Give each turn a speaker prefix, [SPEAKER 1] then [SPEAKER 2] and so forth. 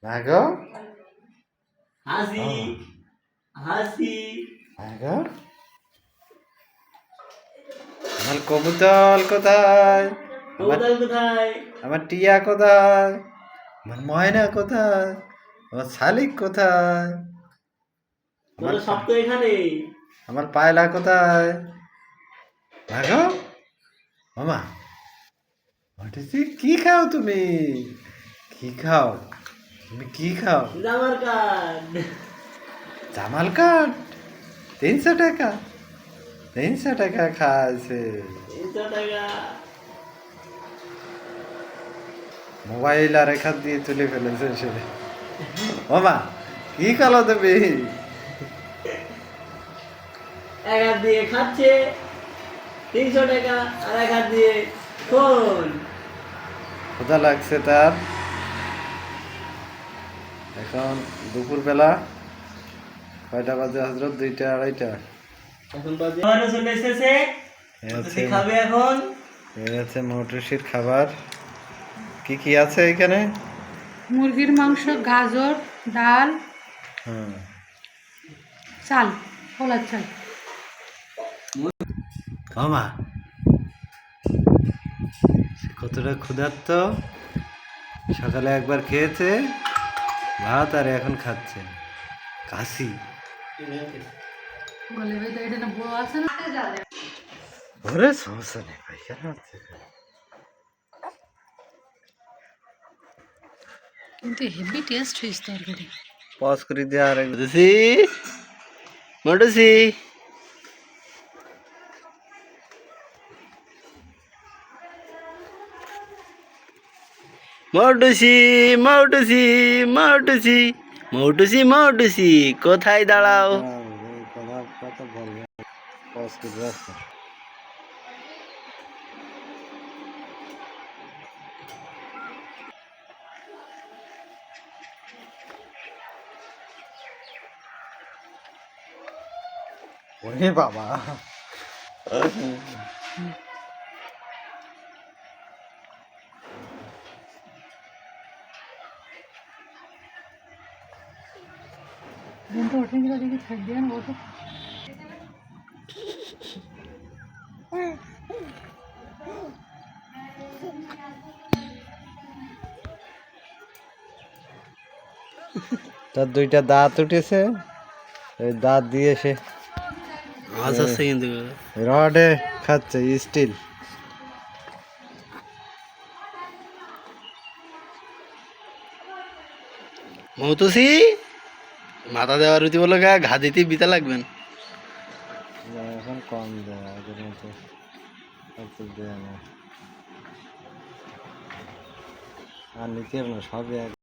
[SPEAKER 1] ভাগো
[SPEAKER 2] হাসি হাসি।
[SPEAKER 1] ভাগো আমার কবুতর কোথায়? আমার
[SPEAKER 2] কবুতর কোথায়?
[SPEAKER 1] আমার টিয়া কোথায়? আমার ময়না কোথায়? আমার শালিক কোথায়? আমার
[SPEAKER 2] তোরা সব তো এখানে।
[SPEAKER 1] আমার পায়লা কোথায়? ভাগো মামা কি খাও তুমি? কি খাও তুমি? কি খাও?
[SPEAKER 2] জামার কাঠ।
[SPEAKER 1] জামাল কাঠ 300 টাকা। 300 টাকা খাইছে।
[SPEAKER 2] 300 টাকা।
[SPEAKER 1] মোবাইল আর এক হাত দিয়ে তুলে ফেলেছে সে। মামা কি খালো তুমি?
[SPEAKER 2] এক হাত দিয়ে খাচ্ছে 300 টাকা, আর এক হাত দিয়ে ফোন।
[SPEAKER 1] ক্ষুধা লাগছে তার। এখন দুপুরবেলা কয়টা বাজে হজরত? 2টা 2:30।
[SPEAKER 2] এখন বাজে চলে এসেছে। খাবে এখন।
[SPEAKER 1] এই হচ্ছে মটরশির খাবার। কি কি আছে এখানে?
[SPEAKER 3] মুরগির মাংস, গাজর, ডাল,
[SPEAKER 1] হুম
[SPEAKER 3] চাল, কলার চাল।
[SPEAKER 1] মামা সে কতটা ক্ষুধার্ত। সকালে একবার খেয়েছে ভাত আর এখন খাচ্ছে কাশি।
[SPEAKER 3] বলে ভাই তো এটা না বউ আছে না।
[SPEAKER 1] ওরে সমস্যা নেই ভাই, কেন হচ্ছে?
[SPEAKER 3] কিন্তু হেভি টেস্ট হয়েছে তরকারি।
[SPEAKER 1] পজ করে দিয়ে আর মটুসি মটুসি মটুসি মটুসি মটুসি মটুসি মটুসি কোথায় দাঁড়াও? কথা বলবে পজ করে রাখো। ওরে বাবা
[SPEAKER 3] বোনটা ওঠে গেলে দেখি ছাড় দিয়ে না ওঠো।
[SPEAKER 1] তার 2টা দাঁত উঠেছে, এই দাঁত দিয়ে সে
[SPEAKER 2] মাছ আছে কিন্তু
[SPEAKER 1] রডে খাচ্ছে স্টিল।
[SPEAKER 2] মৌতুসি মাথা দেওয়ার রুটি বলে ঘা দিতে বিতা লাগবেন।
[SPEAKER 1] এখন কম দেয়, আগের মতো অত দেয় না। আর নিতে হবে না, সবই